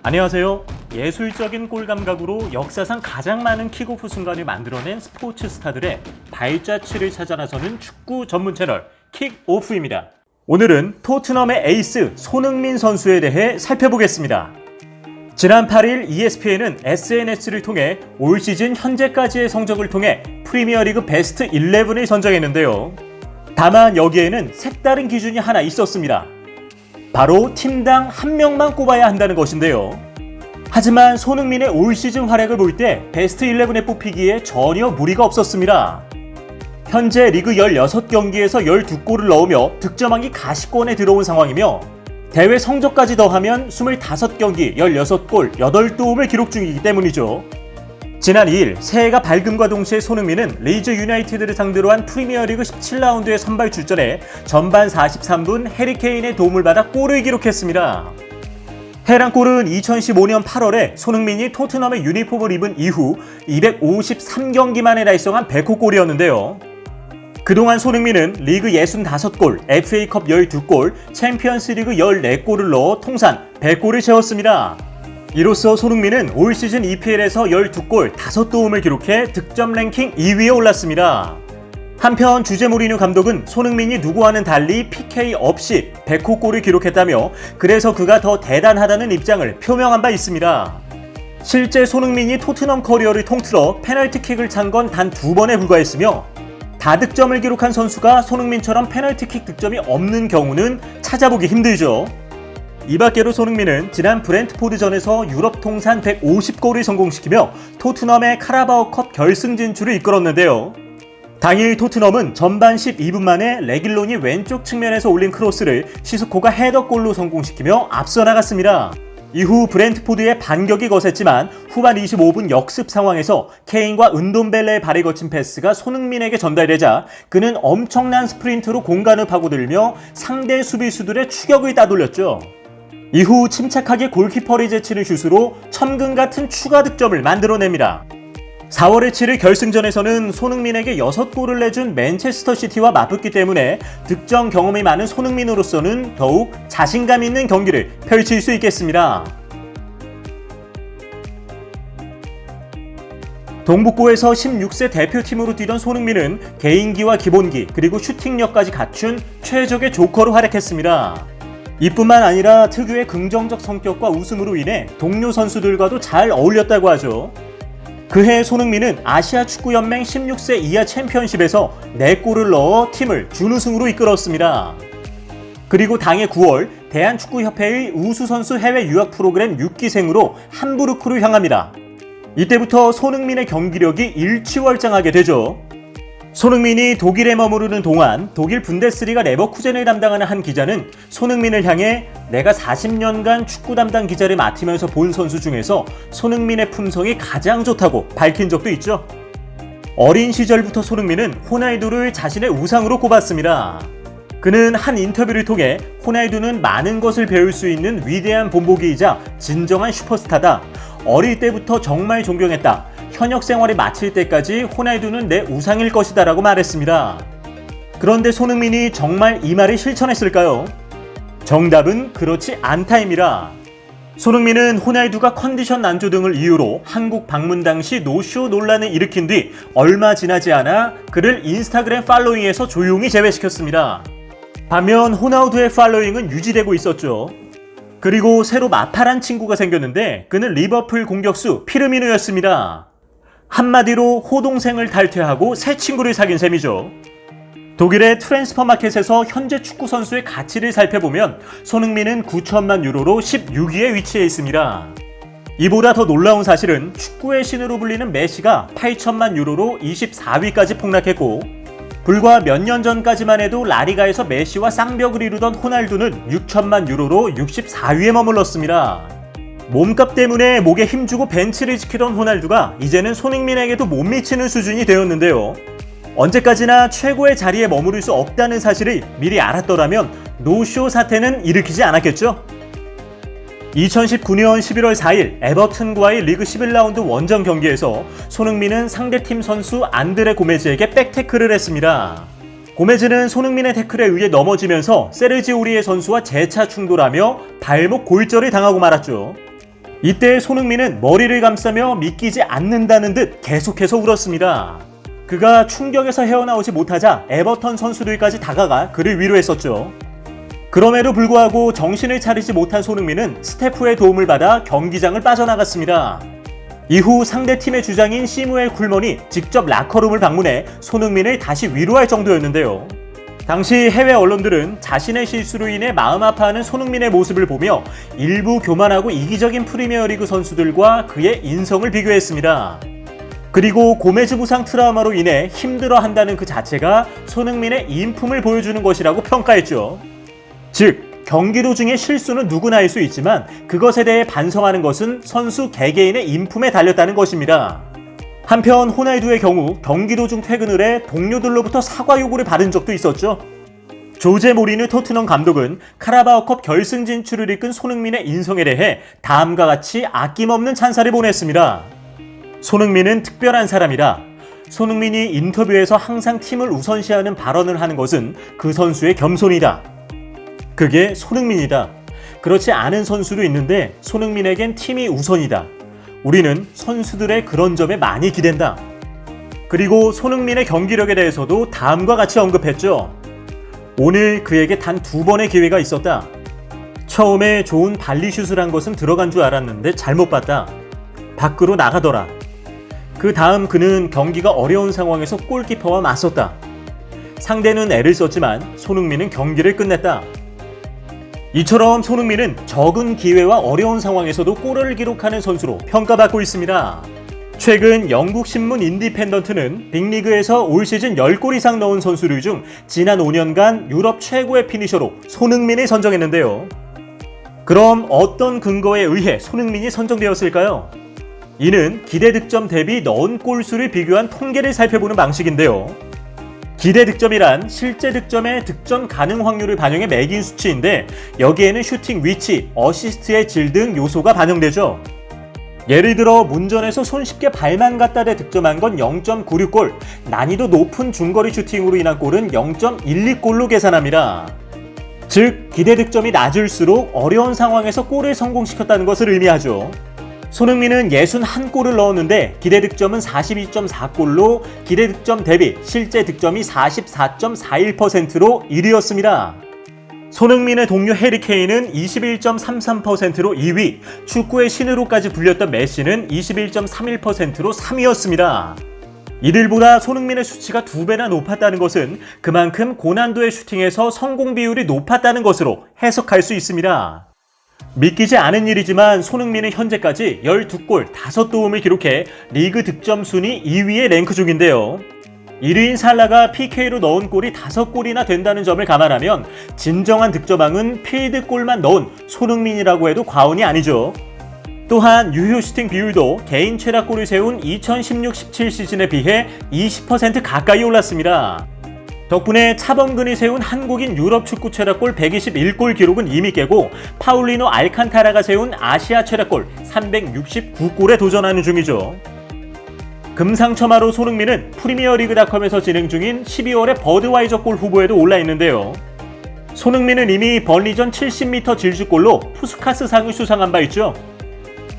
안녕하세요. 예술적인 골 감각으로 역사상 가장 많은 킥오프 순간을 만들어낸 스포츠 스타들의 발자취를 찾아 나서는 축구 전문 채널 킥오프입니다. 오늘은 토트넘의 에이스 손흥민 선수에 대해 살펴보겠습니다. 지난 8일 ESPN은 SNS를 통해 올 시즌 현재까지의 성적을 통해 프리미어리그 베스트 11을 선정했는데요. 다만 여기에는 색다른 기준이 하나 있었습니다. 바로 팀당 한 명만 꼽아야 한다는 것인데요. 하지만 손흥민의 올 시즌 활약을 볼 때 베스트 11에 뽑히기에 전혀 무리가 없었습니다. 현재 리그 16경기에서 12골을 넣으며 득점왕이 가시권에 들어온 상황이며 대회 성적까지 더하면 25경기 16골 8도움을 기록 중이기 때문이죠. 지난 2일 새해가 밝음과 동시에 손흥민은 리즈 유나이티드를 상대로 한 프리미어리그 17라운드의 선발 출전에 전반 43분 해리 케인의 도움을 받아 골을 기록했습니다. 해당 골은 2015년 8월에 손흥민이 토트넘의 유니폼을 입은 이후 253경기 만에 달성한 100호 골이었는데요. 그동안 손흥민은 리그 65골, FA컵 12골, 챔피언스리그 14골을 넣어 통산 100골을 채웠습니다. 이로써 손흥민은 올 시즌 EPL에서 12골 5도움을 기록해 득점 랭킹 2위에 올랐습니다. 한편 주제 모리뉴 감독은 손흥민이 누구와는 달리 PK 없이 100호 골을 기록했다며 그래서 그가 더 대단하다는 입장을 표명한 바 있습니다. 실제 손흥민이 토트넘 커리어를 통틀어 페널티킥을 찬 건 단 2번에 불과했으며 다득점을 기록한 선수가 손흥민처럼 페널티킥 득점이 없는 경우는 찾아보기 힘들죠. 이 밖에도 손흥민은 지난 브렌트포드전에서 유럽 통산 150골을 성공시키며 토트넘의 카라바오컵 결승 진출을 이끌었는데요. 당일 토트넘은 전반 12분 만에 레길론이 왼쪽 측면에서 올린 크로스를 시스코가 헤더골로 성공시키며 앞서 나갔습니다. 이후 브렌트포드의 반격이 거셌지만 후반 25분 역습 상황에서 케인과 은돔벨레의 발이 거친 패스가 손흥민에게 전달되자 그는 엄청난 스프린트로 공간을 파고들며 상대 수비수들의 추격을 따돌렸죠. 이후 침착하게 골키퍼를 제치는 슛으로 천금 같은 추가 득점을 만들어냅니다. 4월에 치를 결승전에서는 손흥민에게 6골을 내준 맨체스터 시티와 맞붙기 때문에 득점 경험이 많은 손흥민으로서는 더욱 자신감 있는 경기를 펼칠 수 있겠습니다. 동북고에서 16세 대표팀으로 뛰던 손흥민은 개인기와 기본기 그리고 슈팅력까지 갖춘 최적의 조커로 활약했습니다. 이뿐만 아니라 특유의 긍정적 성격과 웃음으로 인해 동료 선수들과도 잘 어울렸다고 하죠. 그해 손흥민은 아시아 축구연맹 16세 이하 챔피언십에서 4골을 넣어 팀을 준우승으로 이끌었습니다. 그리고 당해 9월 대한축구협회의 우수선수 해외 유학 프로그램 6기생으로 함부르크를 향합니다. 이때부터 손흥민의 경기력이 일취월장하게 되죠. 손흥민이 독일에 머무르는 동안 독일 분데스리가 레버쿠젠을 담당하는 한 기자는 손흥민을 향해 내가 40년간 축구 담당 기자를 맡으면서 본 선수 중에서 손흥민의 품성이 가장 좋다고 밝힌 적도 있죠. 어린 시절부터 손흥민은 호날두를 자신의 우상으로 꼽았습니다. 그는 한 인터뷰를 통해 호날두는 많은 것을 배울 수 있는 위대한 본보기이자 진정한 슈퍼스타다. 어릴 때부터 정말 존경했다. 현역 생활을 마칠 때까지 호날두는 내 우상일 것이다 라고 말했습니다. 그런데 손흥민이 정말 이 말을 실천했을까요? 정답은 그렇지 않다입니다. 손흥민은 호날두가 컨디션 난조 등을 이유로 한국 방문 당시 노쇼 논란을 일으킨 뒤 얼마 지나지 않아 그를 인스타그램 팔로잉에서 조용히 제외시켰습니다. 반면 호날두의 팔로잉은 유지되고 있었죠. 그리고 새로 마팔한 친구가 생겼는데 그는 리버풀 공격수 피르미누였습니다. 한마디로 호동생을 탈퇴하고 새 친구를 사귄 셈이죠. 독일의 트랜스퍼마켓에서 현재 축구선수의 가치를 살펴보면 손흥민은 9천만 유로로 16위에 위치해 있습니다. 이보다 더 놀라운 사실은 축구의 신으로 불리는 메시가 8천만 유로로 24위까지 폭락했고 불과 몇 년 전까지만 해도 라리가에서 메시와 쌍벽을 이루던 호날두는 6천만 유로로 64위에 머물렀습니다. 몸값 때문에 목에 힘주고 벤치를 지키던 호날두가 이제는 손흥민에게도 못 미치는 수준이 되었는데요. 언제까지나 최고의 자리에 머무를 수 없다는 사실을 미리 알았더라면 노쇼 사태는 일으키지 않았겠죠? 2019년 11월 4일 에버튼과의 리그 11라운드 원정 경기에서 손흥민은 상대팀 선수 안드레 고메즈에게 백태클을 했습니다. 고메즈는 손흥민의 태클에 의해 넘어지면서 세르지 오리에 선수와 재차 충돌하며 발목 골절을 당하고 말았죠. 이때 손흥민은 머리를 감싸며 믿기지 않는다는 듯 계속해서 울었습니다. 그가 충격에서 헤어나오지 못하자 에버턴 선수들까지 다가가 그를 위로했었죠. 그럼에도 불구하고 정신을 차리지 못한 손흥민은 스태프의 도움을 받아 경기장을 빠져나갔습니다. 이후 상대팀의 주장인 시무엘 쿨먼이 직접 라커룸을 방문해 손흥민을 다시 위로할 정도였는데요. 당시 해외 언론들은 자신의 실수로 인해 마음 아파하는 손흥민의 모습을 보며 일부 교만하고 이기적인 프리미어리그 선수들과 그의 인성을 비교했습니다. 그리고 고메즈 부상 트라우마로 인해 힘들어한다는 그 자체가 손흥민의 인품을 보여주는 것이라고 평가했죠. 즉, 경기 도중의 실수는 누구나 할 수 있지만 그것에 대해 반성하는 것은 선수 개개인의 인품에 달렸다는 것입니다. 한편 호날두의 경우 경기 도중 퇴근을 해 동료들로부터 사과 요구를 받은 적도 있었죠. 조제 모리뉴 토트넘 감독은 카라바오컵 결승 진출을 이끈 손흥민의 인성에 대해 다음과 같이 아낌없는 찬사를 보냈습니다. 손흥민은 특별한 사람이다. 손흥민이 인터뷰에서 항상 팀을 우선시하는 발언을 하는 것은 그 선수의 겸손이다. 그게 손흥민이다. 그렇지 않은 선수도 있는데 손흥민에겐 팀이 우선이다. 우리는 선수들의 그런 점에 많이 기댄다. 그리고 손흥민의 경기력에 대해서도 다음과 같이 언급했죠. 오늘 그에게 단 2번의 기회가 있었다. 처음에 좋은 발리슛을 한 것은 들어간 줄 알았는데 잘못 봤다. 밖으로 나가더라. 그 다음 그는 경기가 어려운 상황에서 골키퍼와 맞섰다. 상대는 애를 썼지만 손흥민은 경기를 끝냈다. 이처럼 손흥민은 적은 기회와 어려운 상황에서도 골을 기록하는 선수로 평가받고 있습니다. 최근 영국 신문 인디펜던트는 빅리그에서 올 시즌 10골 이상 넣은 선수들 중 지난 5년간 유럽 최고의 피니셔로 손흥민을 선정했는데요. 그럼 어떤 근거에 의해 손흥민이 선정되었을까요? 이는 기대 득점 대비 넣은 골수를 비교한 통계를 살펴보는 방식인데요. 기대 득점이란 실제 득점의 득점 가능 확률을 반영해 매긴 수치인데 여기에는 슈팅 위치, 어시스트의 질 등 요소가 반영되죠. 예를 들어 문전에서 손쉽게 발만 갖다 대 득점한 건 0.96골, 난이도 높은 중거리 슈팅으로 인한 골은 0.12골로 계산합니다. 즉 기대 득점이 낮을수록 어려운 상황에서 골을 성공시켰다는 것을 의미하죠. 손흥민은 61골을 넣었는데 기대 득점은 42.4골로 기대 득점 대비 실제 득점이 44.41%로 1위였습니다. 손흥민의 동료 해리 케인은 21.33%로 2위, 축구의 신으로까지 불렸던 메시는 21.31%로 3위였습니다. 이들보다 손흥민의 수치가 2배나 높았다는 것은 그만큼 고난도의 슈팅에서 성공 비율이 높았다는 것으로 해석할 수 있습니다. 믿기지 않은 일이지만 손흥민은 현재까지 12골 5도움을 기록해 리그 득점 순위 2위에 랭크 중인데요. 1위인 살라가 PK로 넣은 골이 5골이나 된다는 점을 감안하면 진정한 득점왕은 필드골만 넣은 손흥민이라고 해도 과언이 아니죠. 또한 유효 슈팅 비율도 개인 최다골을 세운 2016-17 시즌에 비해 20% 가까이 올랐습니다. 덕분에 차범근이 세운 한국인 유럽 축구 최다골 121골 기록은 이미 깨고 파울리노 알칸타라가 세운 아시아 최다골 369골에 도전하는 중이죠. 금상첨화로 손흥민은 프리미어리그닷컴에서 진행 중인 12월의 버드와이저 골 후보에도 올라 있는데요. 손흥민은 이미 번리전 70m 질주골로 푸스카스상을 수상한 바 있죠.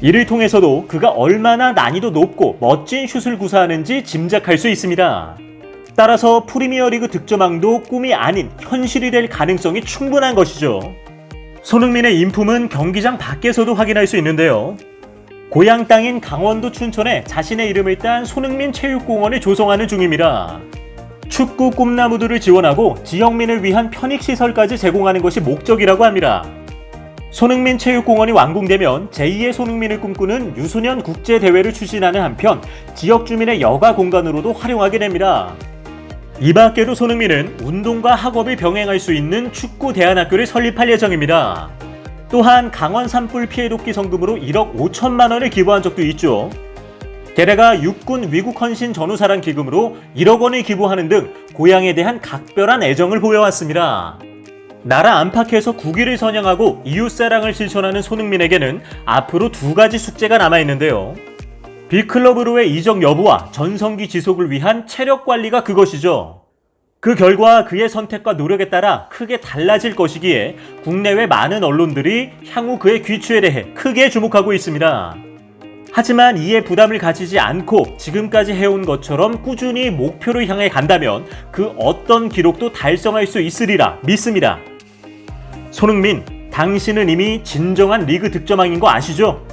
이를 통해서도 그가 얼마나 난이도 높고 멋진 슛을 구사하는지 짐작할 수 있습니다. 따라서 프리미어리그 득점왕도 꿈이 아닌 현실이 될 가능성이 충분한 것이죠. 손흥민의 인품은 경기장 밖에서도 확인할 수 있는데요. 고향 땅인 강원도 춘천에 자신의 이름을 딴 손흥민 체육공원을 조성하는 중입니다. 축구 꿈나무들을 지원하고 지역민을 위한 편익시설까지 제공하는 것이 목적이라고 합니다. 손흥민 체육공원이 완공되면 제2의 손흥민을 꿈꾸는 유소년 국제대회를 추진하는 한편 지역 주민의 여가 공간으로도 활용하게 됩니다. 이 밖에도 손흥민은 운동과 학업을 병행할 수 있는 축구 대안학교를 설립할 예정입니다. 또한 강원 산불 피해 돕기 성금으로 1억 5천만 원을 기부한 적도 있죠. 게다가 육군 위국 헌신 전후사랑 기금으로 1억 원을 기부하는 등 고향에 대한 각별한 애정을 보여왔습니다. 나라 안팎에서 국위를 선양하고 이웃사랑을 실천하는 손흥민에게는 앞으로 2가지 숙제가 남아있는데요. 빅클럽으로의 이적 여부와 전성기 지속을 위한 체력 관리가 그것이죠. 그 결과 그의 선택과 노력에 따라 크게 달라질 것이기에 국내외 많은 언론들이 향후 그의 귀추에 대해 크게 주목하고 있습니다. 하지만 이에 부담을 가지지 않고 지금까지 해온 것처럼 꾸준히 목표를 향해 간다면 그 어떤 기록도 달성할 수 있으리라 믿습니다. 손흥민, 당신은 이미 진정한 리그 득점왕인 거 아시죠?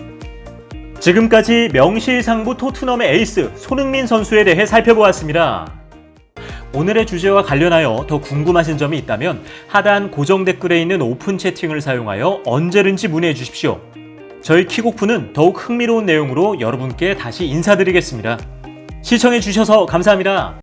지금까지 명실상부 토트넘의 에이스 손흥민 선수에 대해 살펴보았습니다. 오늘의 주제와 관련하여 더 궁금하신 점이 있다면 하단 고정 댓글에 있는 오픈 채팅을 사용하여 언제든지 문의해 주십시오. 저희 킥오프는 더욱 흥미로운 내용으로 여러분께 다시 인사드리겠습니다. 시청해 주셔서 감사합니다.